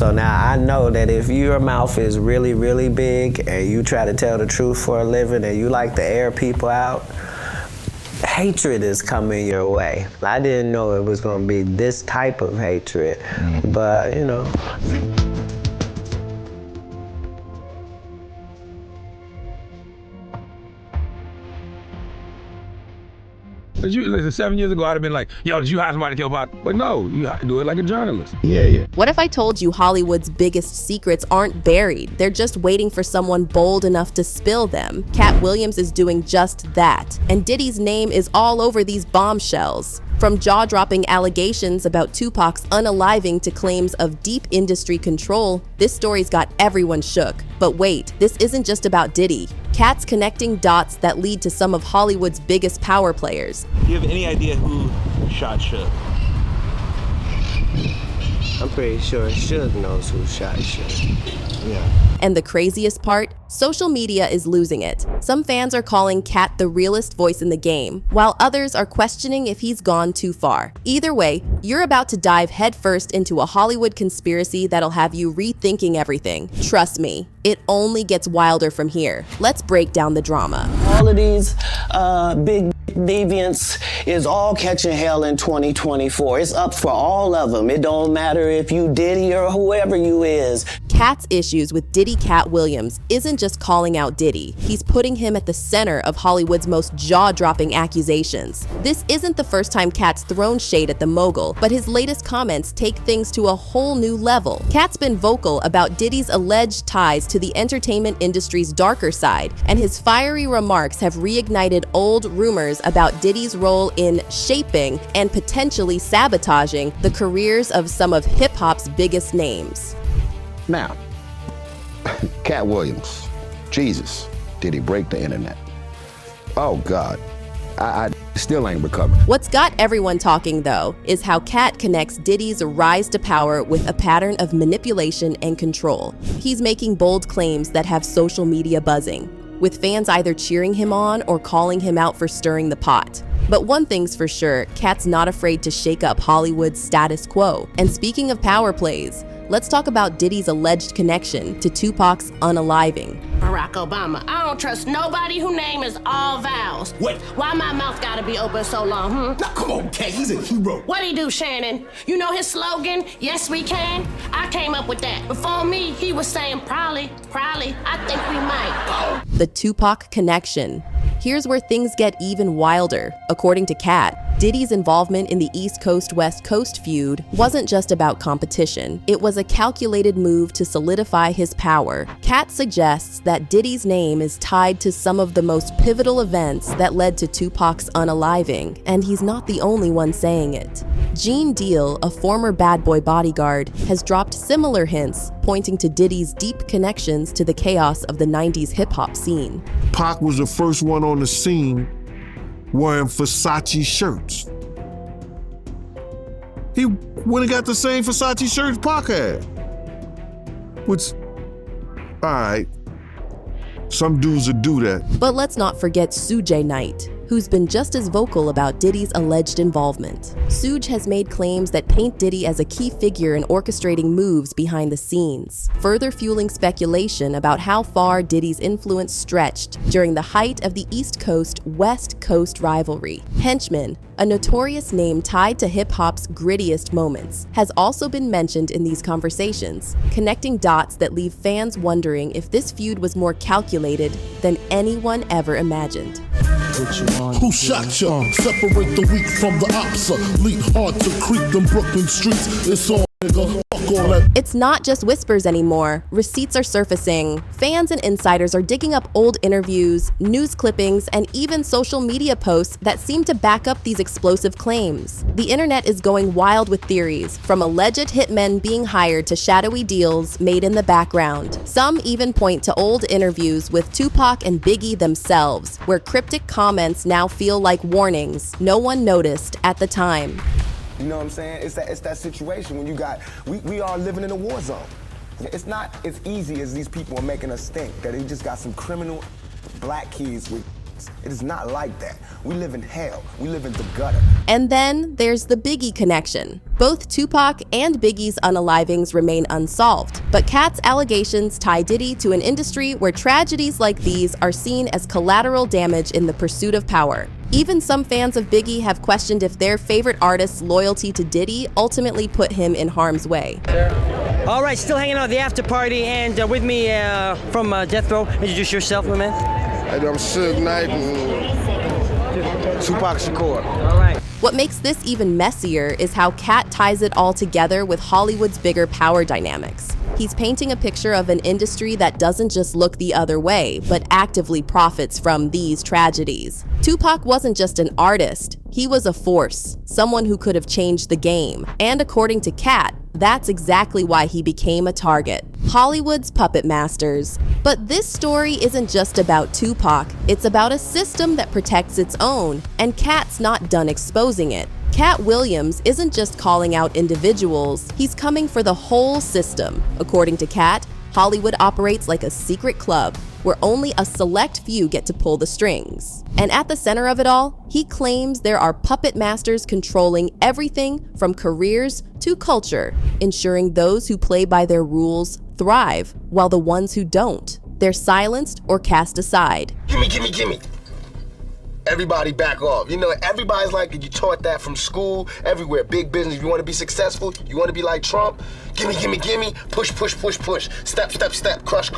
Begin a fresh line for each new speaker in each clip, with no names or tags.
So now I know that if your mouth is really, really big and you try to tell the truth for a living and you like to air people out, hatred is coming your way. I didn't know it was gonna be this type of hatred, but you know.
Listen, 7 years ago, I'd have been like, yo, did you hire somebody to kill Pac? But no, you have to do it like a journalist.
Yeah.
What if I told you Hollywood's biggest secrets aren't buried? They're just waiting for someone bold enough to spill them. Katt Williams is doing just that. And Diddy's name is all over these bombshells. From jaw-dropping allegations about Tupac's unaliving to claims of deep industry control, this story's got everyone shook. But wait, this isn't just about Diddy. Katt's connecting dots that lead to some of Hollywood's biggest power players.
Do you have any idea who shot Suge?
I'm pretty sure Suge knows who shot Suge.
Yeah.
And the craziest part? Social media is losing it. Some fans are calling Katt the realest voice in the game, while others are questioning if he's gone too far. Either way, you're about to dive headfirst into a Hollywood conspiracy that'll have you rethinking everything. Trust me, it only gets wilder from here. Let's break down the drama.
All of these big deviants is all catching hell in 2024. It's up for all of them. It don't matter if you Diddy or whoever you is.
Katt's issues with Diddy Katt Williams isn't just calling out Diddy. He's putting him at the center of Hollywood's most jaw-dropping accusations. This isn't the first time Katt's thrown shade at the mogul, but his latest comments take things to a whole new level. Katt's been vocal about Diddy's alleged ties to the entertainment industry's darker side, and his fiery remarks have reignited old rumors about Diddy's role in shaping and potentially sabotaging the careers of some of hip-hop's biggest names.
Now, Katt Williams, Jesus, did he break the internet? Oh God, I still ain't recovered.
What's got everyone talking, though, is how Katt connects Diddy's rise to power with a pattern of manipulation and control. He's making bold claims that have social media buzzing, with fans either cheering him on or calling him out for stirring the pot. But one thing's for sure, Katt's not afraid to shake up Hollywood's status quo. And speaking of power plays, let's talk about Diddy's alleged connection to Tupac's unaliving.
Barack Obama, I don't trust nobody whose name is all vowels.
What?
Why my mouth gotta be open so long,
Now, come on, Katt, he's a hero.
What'd he do, Shannon? You know his slogan, yes we can? I came up with that. Before me, he was saying probably, I think we might.
The Tupac connection. Here's where things get even wilder. According to Katt, Diddy's involvement in the East Coast-West Coast feud wasn't just about competition. It was a calculated move to solidify his power. Katt suggests that Diddy's name is tied to some of the most pivotal events that led to Tupac's unaliving, and he's not the only one saying it. Gene Deal, a former Bad Boy bodyguard, has dropped similar hints, pointing to Diddy's deep connections to the chaos of the 90s hip-hop scene.
Pac was the first one on the scene wearing Versace shirts. He went and got the same Versace shirts Pac had. Which, all right, some dudes would do that.
But let's not forget Suge Knight, who's been just as vocal about Diddy's alleged involvement. Suge has made claims that paint Diddy as a key figure in orchestrating moves behind the scenes, further fueling speculation about how far Diddy's influence stretched during the height of the East Coast-West Coast rivalry. Henchman, a notorious name tied to hip-hop's grittiest moments, has also been mentioned in these conversations, connecting dots that leave fans wondering if this feud was more calculated than anyone ever imagined.
Who shot ya? Separate the weak from the ops. Leap hard to creep them Brooklyn streets. It's on, nigga. Fuck all that.
It's not just whispers anymore. Receipts are surfacing. Fans and insiders are digging up old interviews, news clippings, and even social media posts that seem to back up these explosive claims. The internet is going wild with theories, from alleged hitmen being hired to shadowy deals made in the background. Some even point to old interviews with Tupac and Biggie themselves, where cryptic comments now feel like warnings no one noticed at the time.
You know what I'm saying? It's that situation when you got, we are living in a war zone. It's not as easy as these people are making us think, that they just got some criminal black kids with streets. It is not like that. We live in hell. We live in the gutter.
And then there's the Biggie connection. Both Tupac and Biggie's unalivings remain unsolved, but Katt's allegations tie Diddy to an industry where tragedies like these are seen as collateral damage in the pursuit of power. Even some fans of Biggie have questioned if their favorite artist's loyalty to Diddy ultimately put him in harm's way.
All right, still hanging out at the after party, and with me from Death Row. Introduce yourself, my man.
I'm Suge Knight and Tupac Shakur.
All right.
What makes this even messier is how Katt ties it all together with Hollywood's bigger power dynamics. He's painting a picture of an industry that doesn't just look the other way, but actively profits from these tragedies. Tupac wasn't just an artist, he was a force, someone who could have changed the game. And according to Katt, that's exactly why he became a target. Hollywood's puppet masters. But this story isn't just about Tupac, it's about a system that protects its own, and Katt's not done exposing it. Katt Williams isn't just calling out individuals, he's coming for the whole system. According to Katt, Hollywood operates like a secret club where only a select few get to pull the strings. And at the center of it all, he claims there are puppet masters controlling everything from careers to culture, ensuring those who play by their rules thrive, while the ones who don't, they're silenced or cast aside.
Gimme. Everybody back off. You know, everybody's like, you taught that from school, everywhere. Big business. You want to be successful? You want to be like Trump? Gimme. Push. Step. Crush.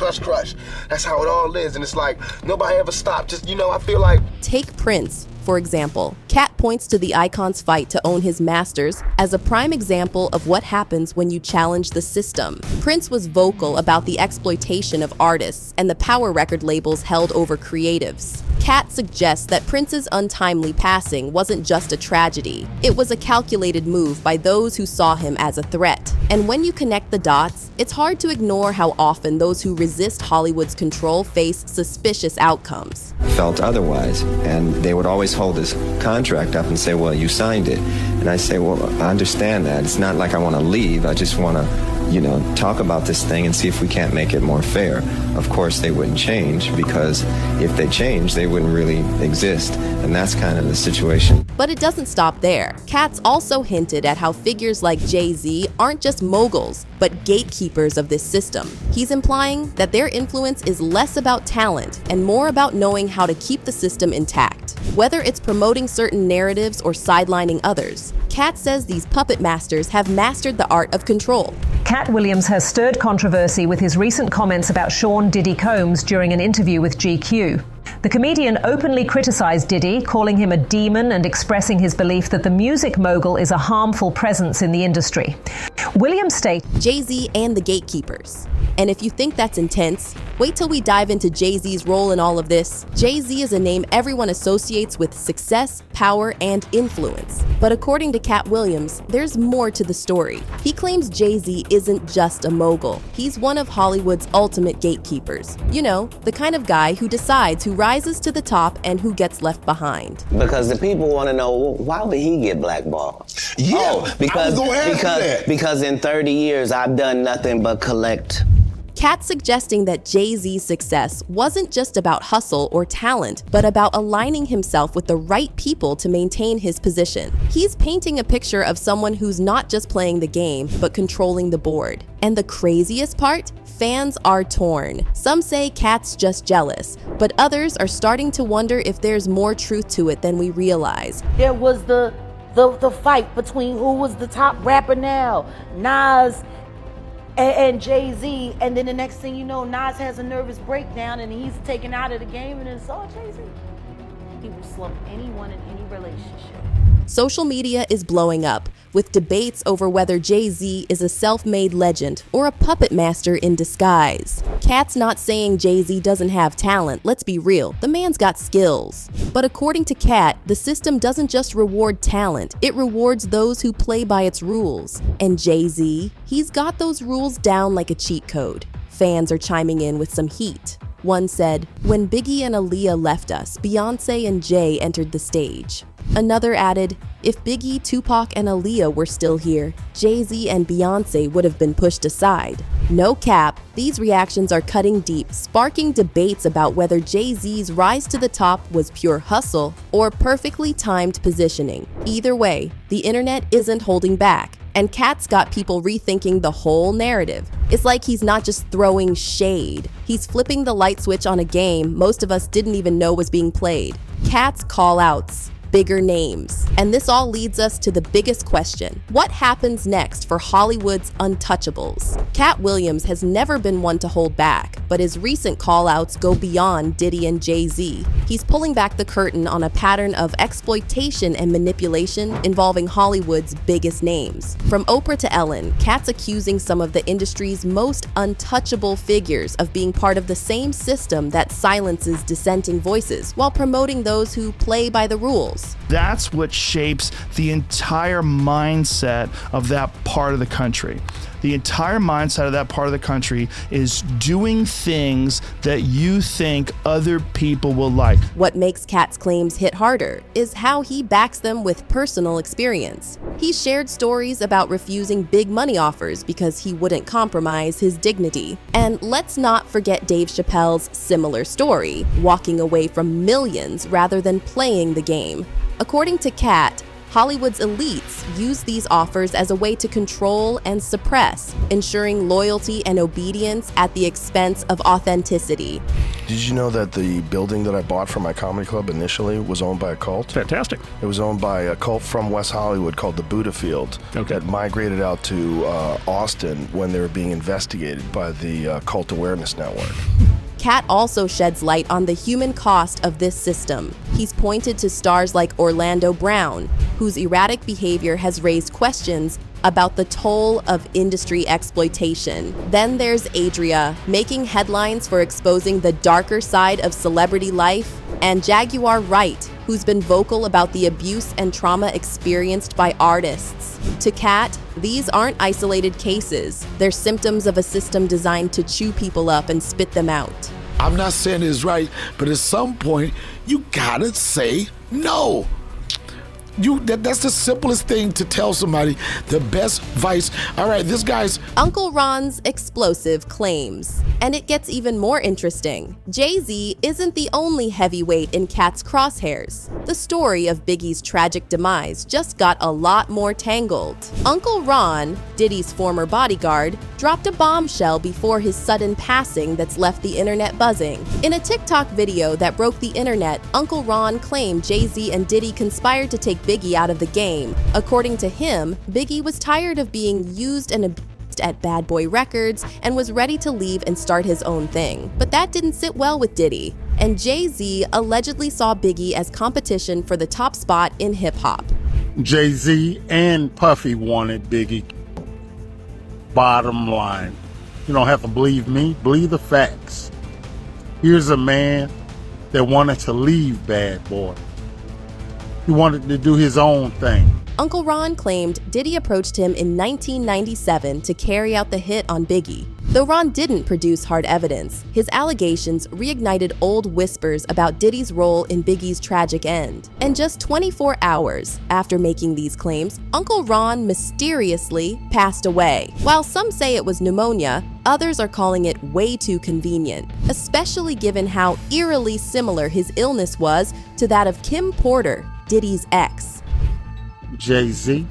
That's how it all is. And it's like, nobody ever stopped. Just, I feel like...
Take Prince, for example. Katt points to the icon's fight to own his masters as a prime example of what happens when you challenge the system. Prince was vocal about the exploitation of artists and the power record labels held over creatives. Katt suggests that Prince's untimely passing wasn't just a tragedy. It was a calculated move by those who saw him as a threat. And when you connect the dots, it's hard to ignore how often those who resist Hollywood's control face suspicious outcomes.
Felt otherwise, and they would always hold this contract up and say, well, you signed it. And I say, well, I understand that. It's not like I want to leave. I just want to, talk about this thing and see if we can't make it more fair. Of course, they wouldn't change, because if they changed, they wouldn't really exist. And that's kind of the situation.
But it doesn't stop there. Katt's also hinted at how figures like Jay-Z aren't just moguls, but gatekeepers of this system. He's implying that their influence is less about talent and more about knowing how to keep the system intact. Whether it's promoting certain narratives or sidelining others, Katt says these puppet masters have mastered the art of control.
Katt Williams has stirred controversy with his recent comments about Sean Diddy Combs during an interview with GQ. The comedian openly criticized Diddy, calling him a demon and expressing his belief that the music mogul is a harmful presence in the industry. Williams stated,
Jay-Z and the gatekeepers. And if you think that's intense, wait till we dive into Jay-Z's role in all of this. Jay-Z is a name everyone associates with success, power, and influence. But according to Katt Williams, there's more to the story. He claims Jay-Z isn't just a mogul. He's one of Hollywood's ultimate gatekeepers. The kind of guy who decides who rises to the top and who gets left behind.
Because the people want to know, why would he get blackballed?
Yeah,
because in 30 years, I've done nothing but collect.
Katt suggesting that Jay-Z's success wasn't just about hustle or talent, but about aligning himself with the right people to maintain his position. He's painting a picture of someone who's not just playing the game, but controlling the board. And the craziest part? Fans are torn. Some say Katt's just jealous, but others are starting to wonder if there's more truth to it than we realize.
There was the fight between who was the top rapper now, Nas and Jay-Z, and then the next thing you know, Nas has a nervous breakdown and he's taken out of the game, and it's all Jay-Z. He will slump anyone in any relationship.
Social media is blowing up, with debates over whether Jay-Z is a self-made legend or a puppet master in disguise. Katt's not saying Jay-Z doesn't have talent, let's be real, the man's got skills. But according to Katt, the system doesn't just reward talent, it rewards those who play by its rules. And Jay-Z, he's got those rules down like a cheat code. Fans are chiming in with some heat. One said, when Biggie and Aaliyah left us, Beyonce and Jay entered the stage. Another added, if Biggie, Tupac, and Aaliyah were still here, Jay-Z and Beyonce would have been pushed aside. No cap, these reactions are cutting deep, sparking debates about whether Jay-Z's rise to the top was pure hustle or perfectly timed positioning. Either way, the internet isn't holding back, and Katt's got people rethinking the whole narrative. It's like he's not just throwing shade, he's flipping the light switch on a game most of us didn't even know was being played. Katt's call-outs, bigger names. And this all leads us to the biggest question. What happens next for Hollywood's untouchables? Katt Williams has never been one to hold back, but his recent call-outs go beyond Diddy and Jay-Z. He's pulling back the curtain on a pattern of exploitation and manipulation involving Hollywood's biggest names. From Oprah to Ellen, Katt's accusing some of the industry's most untouchable figures of being part of the same system that silences dissenting voices while promoting those who play by the rules.
That's what shapes the entire mindset of that part of the country. The entire mindset of that part of the country is doing things that you think other people will like.
What makes Katt's claims hit harder is how he backs them with personal experience. He shared stories about refusing big money offers because he wouldn't compromise his dignity. And let's not forget Dave Chappelle's similar story, walking away from millions rather than playing the game. According to Katt, Hollywood's elites use these offers as a way to control and suppress, ensuring loyalty and obedience at the expense of authenticity.
Did you know that the building that I bought for my comedy club initially was owned by a cult?
Fantastic.
It was owned by a cult from West Hollywood called the Buddha Field that migrated out to Austin when they were being investigated by the Cult Awareness Network.
Katt also sheds light on the human cost of this system. He's pointed to stars like Orlando Brown, whose erratic behavior has raised questions about the toll of industry exploitation. Then there's Adria, making headlines for exposing the darker side of celebrity life, and Jaguar Wright, who's been vocal about the abuse and trauma experienced by artists. To Katt, these aren't isolated cases. They're symptoms of a system designed to chew people up and spit them out.
I'm not saying it's right, but at some point, you gotta say no. That's the simplest thing to tell somebody. The best advice. All right, this guy's
Uncle Ron's explosive claims. And it gets even more interesting. Jay-Z isn't the only heavyweight in Katt's crosshairs. The story of Biggie's tragic demise just got a lot more tangled. Uncle Ron, Diddy's former bodyguard, dropped a bombshell before his sudden passing that's left the internet buzzing. In a TikTok video that broke the internet, Uncle Ron claimed Jay-Z and Diddy conspired to take Biggie out of the game. According to him, Biggie was tired of being used and abused at Bad Boy Records and was ready to leave and start his own thing. But that didn't sit well with Diddy, and Jay-Z allegedly saw Biggie as competition for the top spot in hip-hop.
Jay-Z and Puffy wanted Biggie. Bottom line, you don't have to believe me, believe the facts. Here's a man that wanted to leave Bad Boy. He wanted to do his own thing.
Uncle Ron claimed Diddy approached him in 1997 to carry out the hit on Biggie. Though Ron didn't produce hard evidence, his allegations reignited old whispers about Diddy's role in Biggie's tragic end. And just 24 hours after making these claims, Uncle Ron mysteriously passed away. While some say it was pneumonia, others are calling it way too convenient, especially given how eerily similar his illness was to that of Kim Porter, Diddy's ex.
Jay-Z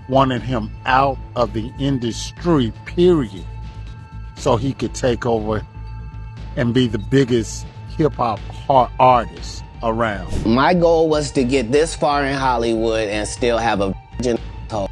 wanted him out of the industry, period, so he could take over and be the biggest hip-hop artist around.
My goal was to get this far in Hollywood and still have a virgin hole.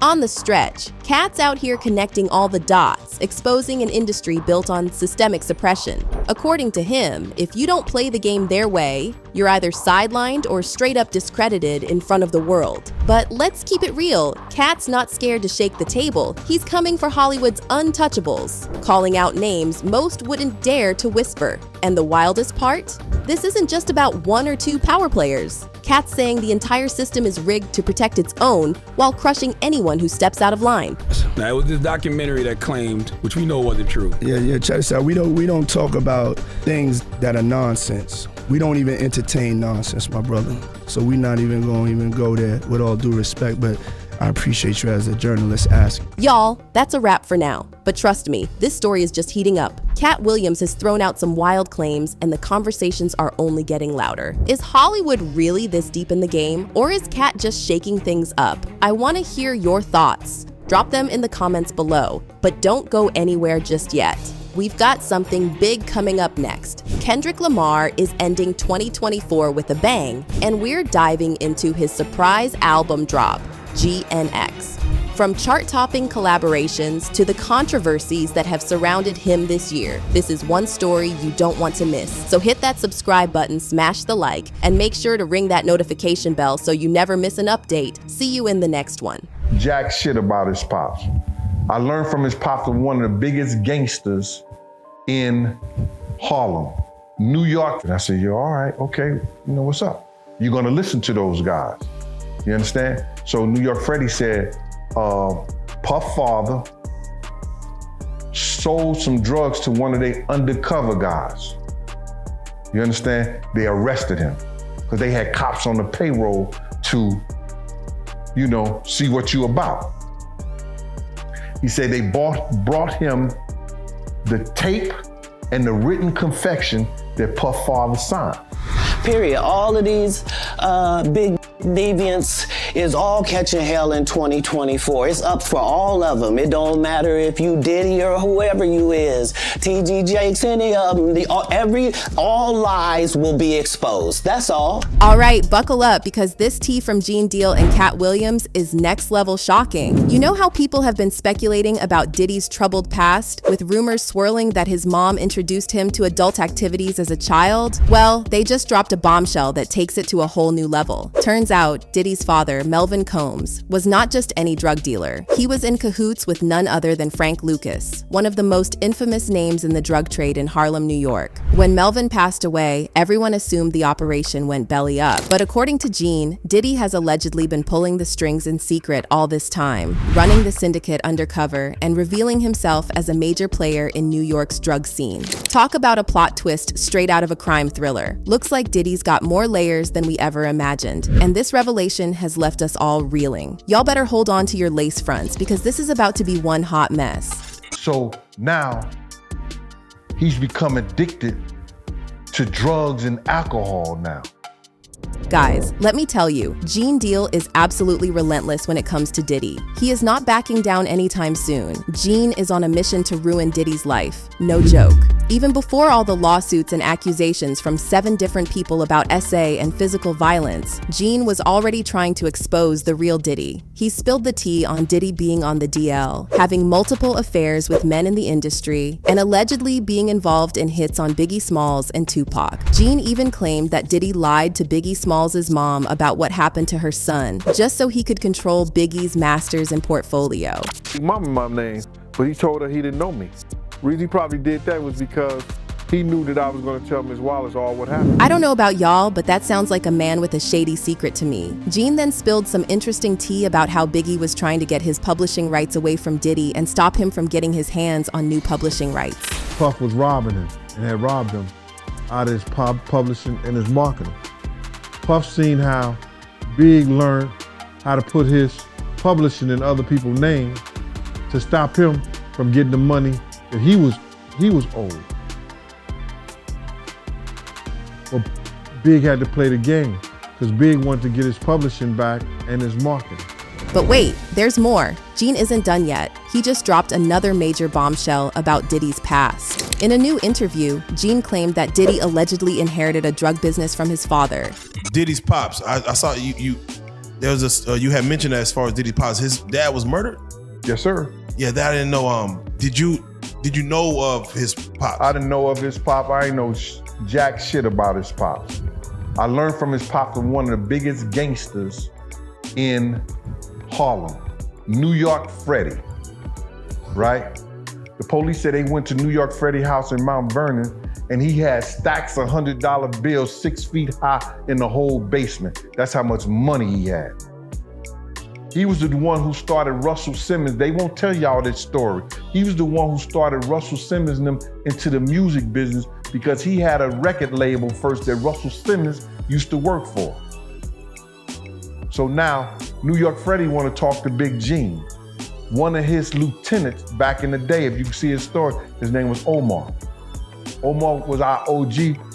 On the stretch, Katt's out here connecting all the dots, exposing an industry built on systemic suppression. According to him, if you don't play the game their way, you're either sidelined or straight up discredited in front of the world. But let's keep it real, Katt's not scared to shake the table. He's coming for Hollywood's untouchables, calling out names most wouldn't dare to whisper. And the wildest part? This isn't just about one or two power players. Katt's saying the entire system is rigged to protect its own while crushing anyone who steps out of line.
Now, it was this documentary that claimed, which we know wasn't true.
Yeah, check this out. We don't talk about things that are nonsense. We don't even entertain nonsense, my brother. So we're not even going to go there with all due respect. But I appreciate you as a journalist asking.
Y'all, that's a wrap for now. But trust me, this story is just heating up. Katt Williams has thrown out some wild claims, and the conversations are only getting louder. Is Hollywood really this deep in the game, or is Katt just shaking things up? I want to hear your thoughts. Drop them in the comments below, but don't go anywhere just yet. We've got something big coming up next. Kendrick Lamar is ending 2024 with a bang, and we're diving into his surprise album drop, GNX. From chart-topping collaborations to the controversies that have surrounded him this year, this is one story you don't want to miss. So hit that subscribe button, smash the like, and make sure to ring that notification bell so you never miss an update. See you in the next one.
Jack shit about his pops. I learned from his pops was one of the biggest gangsters in Harlem, New York. And I said, yo, all right, okay, you know what's up? You're gonna listen to those guys. You understand? So New York Freddie said, Puff father sold some drugs to one of their undercover guys. You understand? They arrested him because they had cops on the payroll to, you know, see what you about. He said they brought him the tape and the written confection that Puff father signed.
Period. All of these big deviants is all catching hell in 2024. It's up for all of them. It don't matter if you Diddy or whoever you is, TG Jakes, any of them. All lies will be exposed. That's all.
All right, buckle up because this tea from Gene Deal and Katt Williams is next level shocking. You know how people have been speculating about Diddy's troubled past, with rumors swirling that his mom introduced him to adult activities as a child? Well, they just dropped a bombshell that takes it to a whole new level. Turns out, Diddy's father, Melvin Combs, was not just any drug dealer. He was in cahoots with none other than Frank Lucas, one of the most infamous names in the drug trade in Harlem, New York. When Melvin passed away, everyone assumed the operation went belly up. But according to Gene, Diddy has allegedly been pulling the strings in secret all this time, running the syndicate undercover and revealing himself as a major player in New York's drug scene. Talk about a plot twist straight out of a crime thriller. Looks like Diddy's got more layers than we ever imagined, and this revelation has left us all reeling. Y'all better hold on to your lace fronts because this is about to be one hot mess.
So now he's become addicted to drugs and alcohol now.
Guys, let me tell you, Gene Deal is absolutely relentless when it comes to Diddy. He is not backing down anytime soon. Gene is on a mission to ruin Diddy's life. No joke. Even before all the lawsuits and accusations from 7 different people about SA and physical violence, Gene was already trying to expose the real Diddy. He spilled the tea on Diddy being on the DL, having multiple affairs with men in the industry, and allegedly being involved in hits on Biggie Smalls and Tupac. Gene even claimed that Diddy lied to Biggie Smalls' mom about what happened to her son, just so he could control Biggie's masters and portfolio.
Mama my name, but he told her he didn't know me. Reason he probably did that was because he knew that I was going to tell Miss Wallace all what happened.
I don't know about y'all, but that sounds like a man with a shady secret to me. Gene then spilled some interesting tea about how Biggie was trying to get his publishing rights away from Diddy and stop him from getting his hands on new publishing rights.
Puff was robbing him and had robbed him out of his publishing and his marketing. Puff seen how Big learned how to put his publishing in other people's names to stop him from getting the money that he was owed. Well, Big had to play the game because Big wanted to get his publishing back and his marketing.
But wait, there's more. Gene isn't done yet. He just dropped another major bombshell about Diddy's past. In a new interview, Gene claimed that Diddy allegedly inherited a drug business from his father.
Diddy's pops, I saw you there was you had mentioned that as far as Diddy's pops, his dad was murdered?
Yes, sir.
Yeah, that I didn't know. Did you know of his pops?
I didn't know of his pop. I ain't know jack shit about his pops. I learned from his pop from one of the biggest gangsters in Harlem, New York Freddie, right? The police said they went to New York Freddie house in Mount Vernon and he had stacks of $100 bills 6 feet high in the whole basement. That's how much money he had. He was the one who started Russell Simmons. They won't tell y'all this story. He was the one who started Russell Simmons and them into the music business because he had a record label first that Russell Simmons used to work for. So now, New York Freddie want to talk to Big Gene. One of his lieutenants back in the day, if you can see his story, his name was Omar. Omar was our OG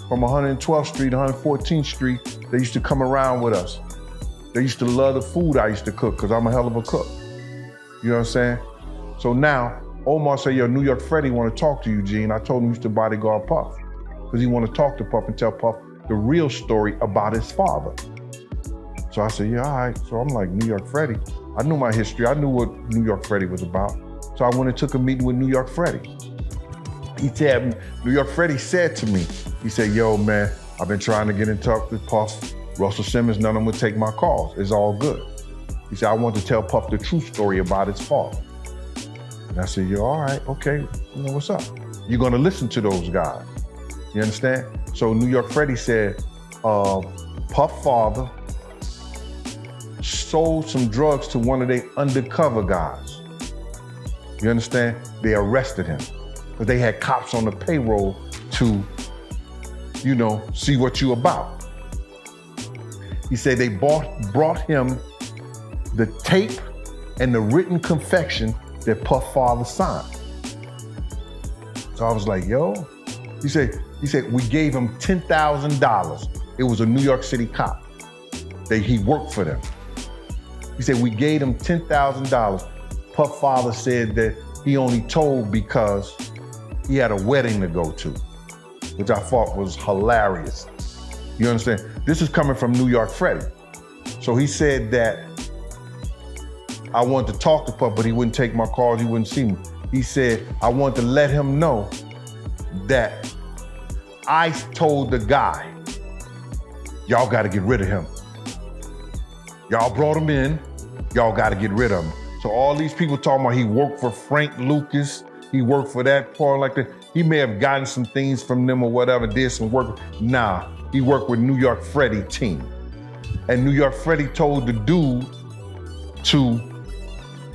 from 112th Street, 114th Street. They used to come around with us. They used to love the food I used to cook because I'm a hell of a cook. You know what I'm saying? So now, Omar said, yo, New York Freddie want to talk to you, Gene. I told him he used to bodyguard Puff because he want to talk to Puff and tell Puff the real story about his father. So I said, yeah, all right. So I'm like, New York Freddie. I knew my history. I knew what New York Freddie was about. So I went and took a meeting with New York Freddie. New York Freddie said to me, he said, yo, man, I've been trying to get in touch with Puff. Russell Simmons, none of them would take my calls. It's all good. He said, I want to tell Puff the true story about his father. And I said, yo, all right, okay, you know, what's up? You're gonna listen to those guys. You understand? So New York Freddie said, Puff father sold some drugs to one of their undercover guys. You understand? They arrested him because they had cops on the payroll to, you know, see what you about. He said they brought him the tape and the written confession that Puff father signed. So I was like, yo, he said, we gave him $10,000. It was a New York City cop. He worked for them. He said, we gave him $10,000. Puff father said that he only told because he had a wedding to go to, which I thought was hilarious. You understand? This is coming from New York Freddie. So he said that I wanted to talk to Puff, but he wouldn't take my calls, he wouldn't see me. He said, I want to let him know that I told the guy, y'all got to get rid of him. Y'all brought him in, y'all got to get rid of him. So all these people talking about he worked for Frank Lucas, he worked for that part like that. He may have gotten some things from them or whatever, did some work. Nah, he worked with New York Freddie team. And New York Freddie told the dude to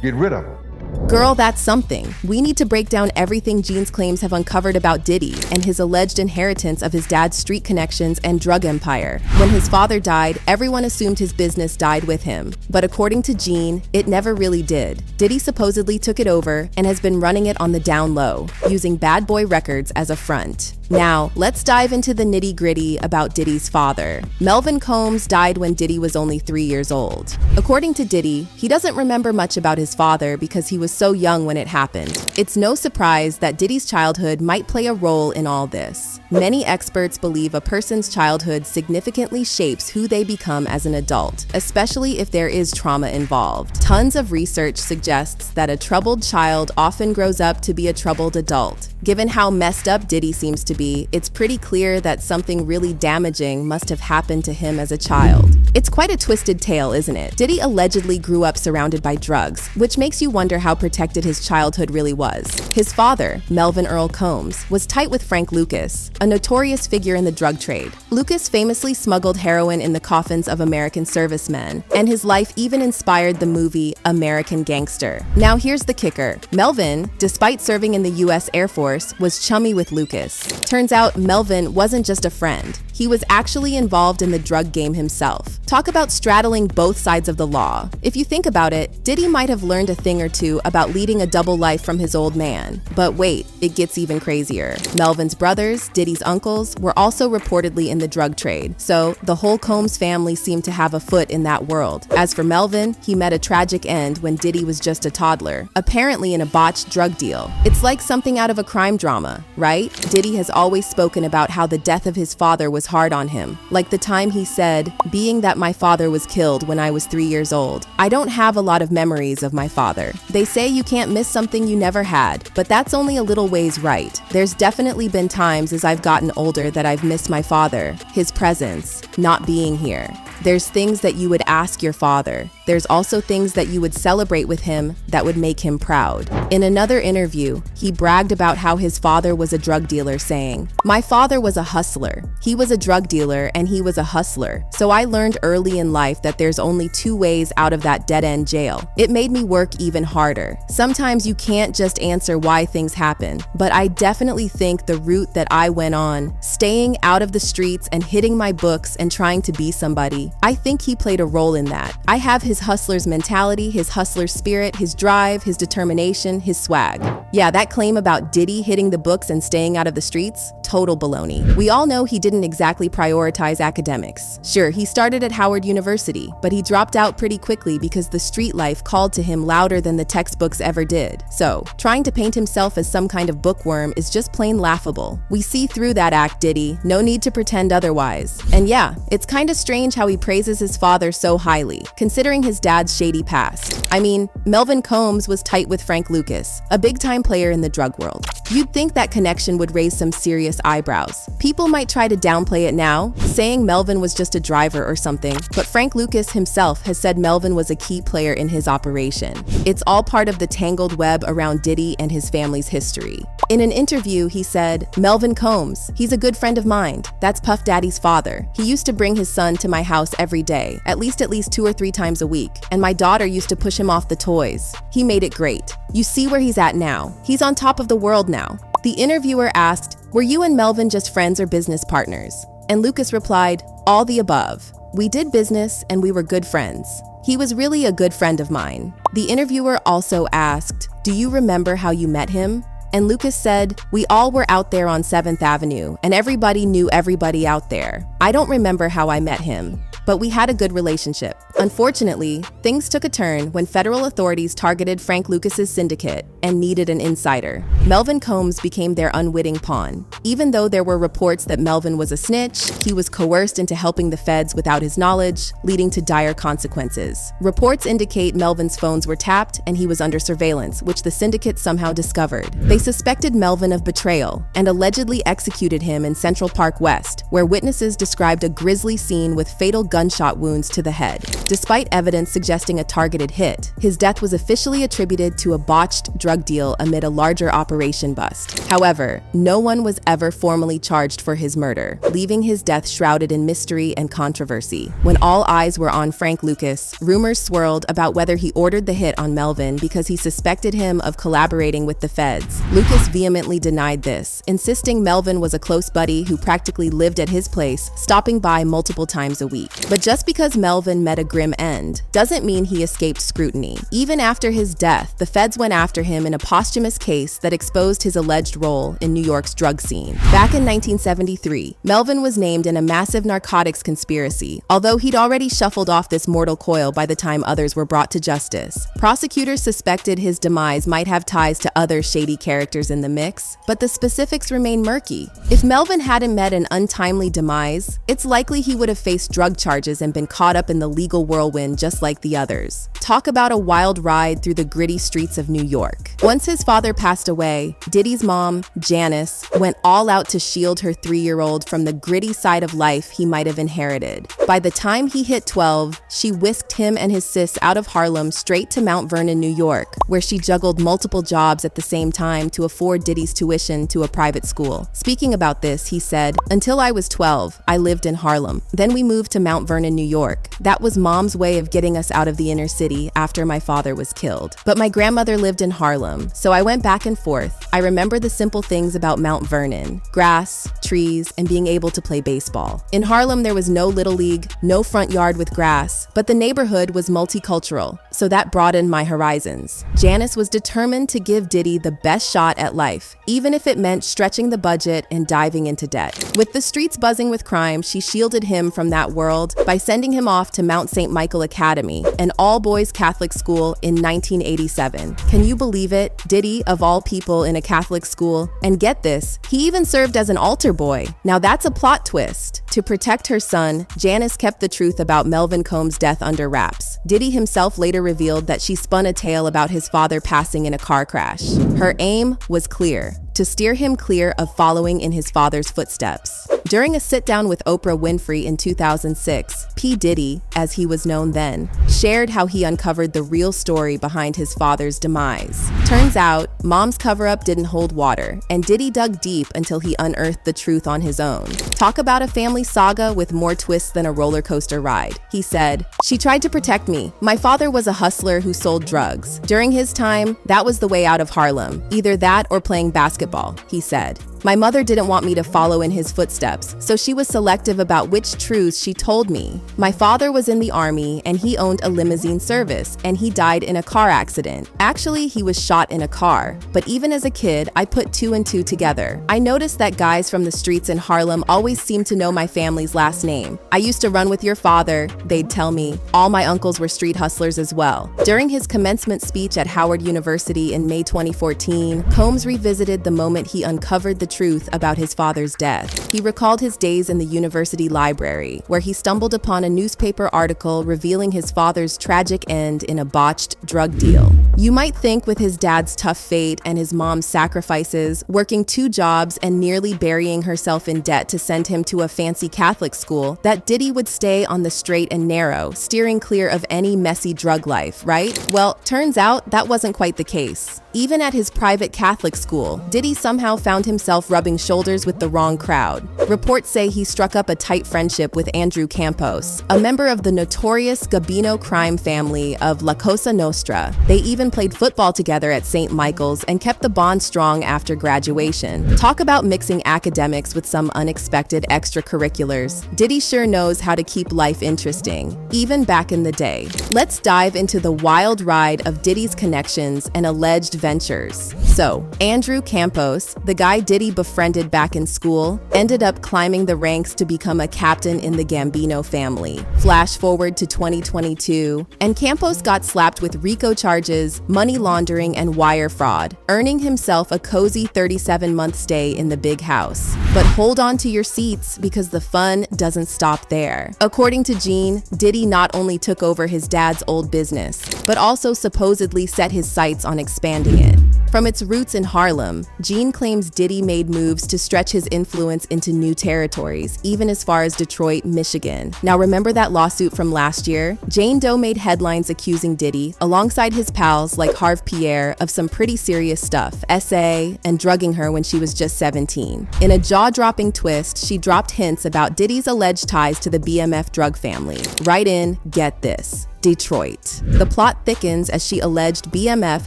get rid of him.
Girl, that's something. We need to break down everything Gene's claims have uncovered about Diddy and his alleged inheritance of his dad's street connections and drug empire. When his father died, everyone assumed his business died with him. But according to Gene, it never really did. Diddy supposedly took it over and has been running it on the down low, using Bad Boy Records as a front. Now, let's dive into the nitty-gritty about Diddy's father. Melvin Combs died when Diddy was only 3 years old. According to Diddy, he doesn't remember much about his father because he was so young when it happened. It's no surprise that Diddy's childhood might play a role in all this. Many experts believe a person's childhood significantly shapes who they become as an adult, especially if there is trauma involved. Tons of research suggests that a troubled child often grows up to be a troubled adult. Given how messed up Diddy seems to be, it's pretty clear that something really damaging must have happened to him as a child. It's quite a twisted tale, isn't it? Diddy allegedly grew up surrounded by drugs, which makes you wonder how protected his childhood really was. His father, Melvin Earl Combs, was tight with Frank Lucas, a notorious figure in the drug trade. Lucas famously smuggled heroin in the coffins of American servicemen, and his life even inspired the movie American Gangster. Now here's the kicker. Melvin, despite serving in the US Air Force, was chummy with Lucas. Turns out Melvin wasn't just a friend. He was actually involved in the drug game himself. Talk about straddling both sides of the law. If you think about it, Diddy might have learned a thing or two about leading a double life from his old man. But wait, it gets even crazier. Melvin's brothers, Diddy's uncles, were also reportedly in the drug trade, so the whole Combs family seemed to have a foot in that world. As for Melvin, he met a tragic end when Diddy was just a toddler, apparently in a botched drug deal. It's like something out of a crime drama, right? Diddy has always spoken about how the death of his father was hard on him. Like the time he said, being that my father was killed when I was 3 years old. I don't have a lot of memories of my father. They say you can't miss something you never had, but that's only a little ways right. There's definitely been times as I've gotten older that I've missed my father, his presence, not being here. There's things that you would ask your father. There's also things that you would celebrate with him that would make him proud. In another interview, he bragged about how his father was a drug dealer, saying, "My father was a hustler. He was a drug dealer and he was a hustler. So I learned early in life that there's only two ways out of that dead-end jail. It made me work even harder. Sometimes you can't just answer why things happen, but I definitely think the route that I went on, staying out of the streets and hitting my books and trying to be somebody, I think he played a role in that. I have his hustler's mentality, his hustler's spirit, his drive, his determination, his swag. Yeah, that claim about Diddy hitting the books and staying out of the streets, total baloney. We all know he didn't exactly prioritize academics. Sure, he started at Howard University, but he dropped out pretty quickly because the street life called to him louder than the textbooks ever did. So, trying to paint himself as some kind of bookworm is just plain laughable. We see through that act, Diddy. No need to pretend otherwise. And yeah, it's kinda strange how he praises his father so highly, considering his dad's shady past. I mean, Melvin Combs was tight with Frank Lucas, a big-time player in the drug world. You'd think that connection would raise some serious eyebrows. People might try to downplay it now, saying Melvin was just a driver or something, but Frank Lucas himself has said Melvin was a key player in his operation. It's all part of the tangled web around Diddy and his family's history. In an interview, he said, "Melvin Combs, he's a good friend of mine. That's Puff Daddy's father. He used to bring his son to my house every day, at least 2 or 3 times a week, and my daughter used to push him off the toys. He made it great. You see where he's at now. He's on top of the world now." The interviewer asked, "Were you and Melvin just friends or business partners?" And Lucas replied, "All the above. We did business and we were good friends. He was really a good friend of mine." The interviewer also asked, "Do you remember how you met him?" And Lucas said, "We all were out there on 7th Avenue, and everybody knew everybody out there. I don't remember how I met him, but we had a good relationship." Unfortunately, things took a turn when federal authorities targeted Frank Lucas's syndicate and needed an insider. Melvin Combs became their unwitting pawn. Even though there were reports that Melvin was a snitch, he was coerced into helping the feds without his knowledge, leading to dire consequences. Reports indicate Melvin's phones were tapped and he was under surveillance, which the syndicate somehow discovered. They suspected Melvin of betrayal and allegedly executed him in Central Park West, where witnesses described a grisly scene with fatal gunshot wounds to the head. Despite evidence suggesting a targeted hit, his death was officially attributed to a botched drug deal amid a larger operation bust. However, no one was ever formally charged for his murder, leaving his death shrouded in mystery and controversy. When all eyes were on Frank Lucas, rumors swirled about whether he ordered the hit on Melvin because he suspected him of collaborating with the feds. Lucas vehemently denied this, insisting Melvin was a close buddy who practically lived at his place, stopping by multiple times a week. But just because Melvin met a grim end doesn't mean he escaped scrutiny. Even after his death, the feds went after him in a posthumous case that exposed his alleged role in New York's drug scene. Back in 1973, Melvin was named in a massive narcotics conspiracy, although he'd already shuffled off this mortal coil by the time others were brought to justice. Prosecutors suspected his demise might have ties to other shady characters in the mix, but the specifics remain murky. If Melvin hadn't met an untimely demise, it's likely he would have faced drug charges and been caught up in the legal whirlwind just like the others. Talk about a wild ride through the gritty streets of New York. Once his father passed away, Diddy's mom, Janice, went all out to shield her 3-year-old from the gritty side of life he might have inherited. By the time he hit 12, she whisked him and his sis out of Harlem straight to Mount Vernon, New York, where she juggled multiple jobs at the same time to afford Diddy's tuition to a private school. Speaking about this, he said, "Until I was 12, I lived in Harlem. Then we moved to Mount Vernon, New York. That was Mom's way of getting us out of the inner city after my father was killed. But my grandmother lived in Harlem, so I went back and forth. I remember the simple things about Mount Vernon: grass, trees, and being able to play baseball. In Harlem, there was no little league, no front yard with grass, but the neighborhood was multicultural, so that broadened my horizons." Janice was determined to give Diddy the best shot at life, even if it meant stretching the budget and diving into debt. With the streets buzzing with crime, she shielded him from that world by sending him off to Mount St. Michael Academy, an all-boys Catholic school, in 1987. Can you believe it? Diddy, of all people, in a Catholic school. And get this, he even served as an altar boy. Now that's a plot twist. To protect her son, Janice kept the truth about Melvin Combs' death under wraps. Diddy himself later revealed that she spun a tale about his father passing in a car crash. Her aim was clear: to steer him clear of following in his father's footsteps. During a sit-down with Oprah Winfrey in 2006, P. Diddy, as he was known then, shared how he uncovered the real story behind his father's demise. Turns out, Mom's cover-up didn't hold water, and Diddy dug deep until he unearthed the truth on his own. Talk about a family saga with more twists than a roller coaster ride. He said, "She tried to protect me. My father was a hustler who sold drugs. During his time, that was the way out of Harlem. Either that or playing basketball," he said. My mother didn't want me to follow in his footsteps, so she was selective about which truths she told me. My father was in the army and he owned a limousine service, and he died in a car accident. Actually, he was shot in a car. But even as a kid, I put 2 and 2 together. I noticed that guys from the streets in Harlem always seemed to know my family's last name. I used to run with your father, they'd tell me. All my uncles were street hustlers as well. During his commencement speech at Howard University in May 2014, Combs revisited the moment he uncovered the truth about his father's death. He recalled his days in the university library, where he stumbled upon a newspaper article revealing his father's tragic end in a botched drug deal. You might think with his dad's tough fate and his mom's sacrifices, working 2 jobs and nearly burying herself in debt to send him to a fancy Catholic school, that Diddy would stay on the straight and narrow, steering clear of any messy drug life, right? Well, turns out that wasn't quite the case. Even at his private Catholic school, Diddy somehow found himself rubbing shoulders with the wrong crowd. Reports say he struck up a tight friendship with Andrew Campos, a member of the notorious Gambino crime family of La Cosa Nostra. They even played football together at St. Michael's and kept the bond strong after graduation. Talk about mixing academics with some unexpected extracurriculars. Diddy sure knows how to keep life interesting, even back in the day. Let's dive into the wild ride of Diddy's connections and alleged ventures. So, Andrew Campos, the guy Diddy befriended back in school, ended up climbing the ranks to become a captain in the Gambino family. Flash forward to 2022, and Campos got slapped with RICO charges, money laundering, and wire fraud, earning himself a cozy 37-month stay in the big house. But hold on to your seats, because the fun doesn't stop there. According to Gene, Diddy not only took over his dad's old business, but also supposedly set his sights on expanding it. From its roots in Harlem, Gene claims Diddy made moves to stretch his influence into new territories, even as far as Detroit, Michigan. Now remember that lawsuit from last year? Jane Doe made headlines accusing Diddy, alongside his pals like Harve Pierre, of some pretty serious stuff, SA, and drugging her when she was just 17. In a jaw-dropping twist, she dropped hints about Diddy's alleged ties to the BMF drug family. Right in, get this, Detroit. The plot thickens as she alleged BMF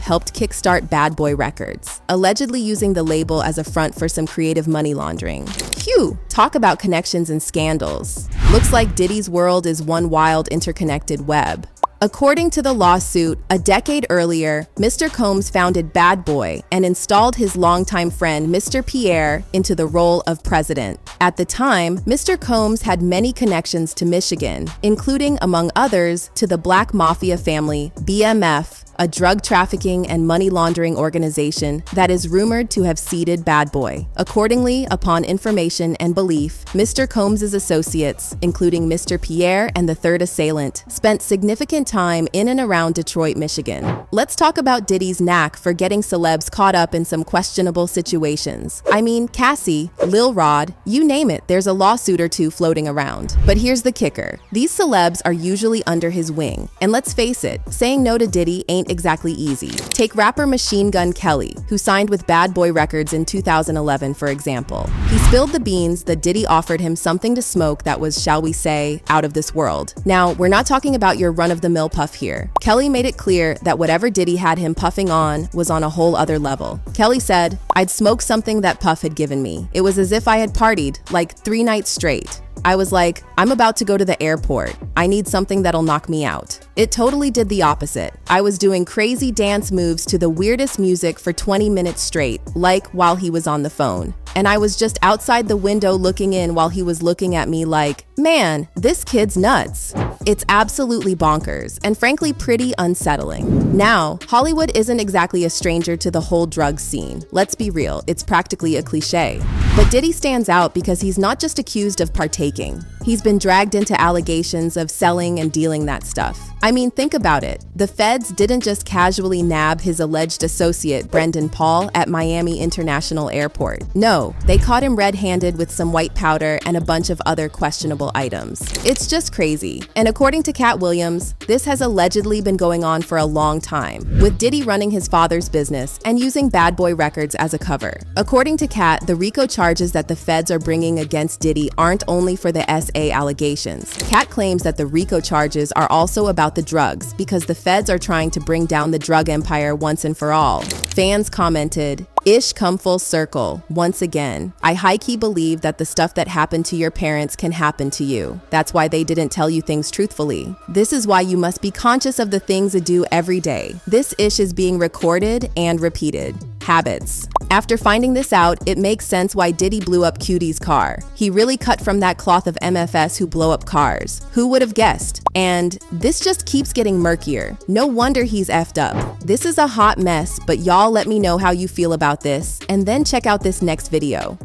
helped kickstart Bad Boy Records, allegedly using the label as a front for some creative money laundering. Phew, talk about connections and scandals. Looks like Diddy's world is one wild interconnected web. According to the lawsuit, a decade earlier, Mr. Combs founded Bad Boy and installed his longtime friend Mr. Pierre into the role of president. At the time, Mr. Combs had many connections to Michigan, including, among others, to the Black Mafia family, BMF, a drug trafficking and money laundering organization that is rumored to have seeded Bad Boy. Accordingly, upon information and belief, Mr. Combs' associates, including Mr. Pierre and the third assailant, spent significant time in and around Detroit, Michigan. Let's talk about Diddy's knack for getting celebs caught up in some questionable situations. I mean, Cassie, Lil Rod, you name it, there's a lawsuit or 2 floating around. But here's the kicker. These celebs are usually under his wing. And let's face it, saying no to Diddy ain't exactly easy. Take rapper Machine Gun Kelly, who signed with Bad Boy Records in 2011, for example. He spilled the beans that Diddy offered him something to smoke that was, shall we say, out of this world. Now, we're not talking about your run-of-the-mill puff here. Kelly made it clear that whatever Diddy had him puffing on was on a whole other level. Kelly said, "I'd smoke something that Puff had given me. It was as if I had partied, like 3 nights straight. I was like, I'm about to go to the airport. I need something that'll knock me out." It totally did the opposite. I was doing crazy dance moves to the weirdest music for 20 minutes straight, like while he was on the phone. And I was just outside the window looking in while he was looking at me like, man, this kid's nuts. It's absolutely bonkers, and frankly pretty unsettling. Now, Hollywood isn't exactly a stranger to the whole drug scene. Let's be real, it's practically a cliche. But Diddy stands out because he's not just accused of partaking. He's been dragged into allegations of selling and dealing that stuff. I mean, think about it. The feds didn't just casually nab his alleged associate, Brendan Paul, at Miami International Airport. No, they caught him red-handed with some white powder and a bunch of other questionable items. It's just crazy. And according to Katt Williams, this has allegedly been going on for a long time, with Diddy running his father's business and using Bad Boy Records as a cover. According to Katt, the RICO charges charges that the feds are bringing against Diddy aren't only for the SA allegations. Katt claims that the RICO charges are also about the drugs because the feds are trying to bring down the drug empire once and for all. Fans commented, "Ish come full circle, once again. I high-key believe that the stuff that happened to your parents can happen to you. That's why they didn't tell you things truthfully. This is why you must be conscious of the things you do every day. This ish is being recorded and repeated. Habits." After finding this out, it makes sense why Diddy blew up Cutie's car. He really cut from that cloth of MFS who blow up cars. Who would have guessed? And this just keeps getting murkier. No wonder he's effed up. This is a hot mess, but y'all let me know how you feel about this, and then check out this next video.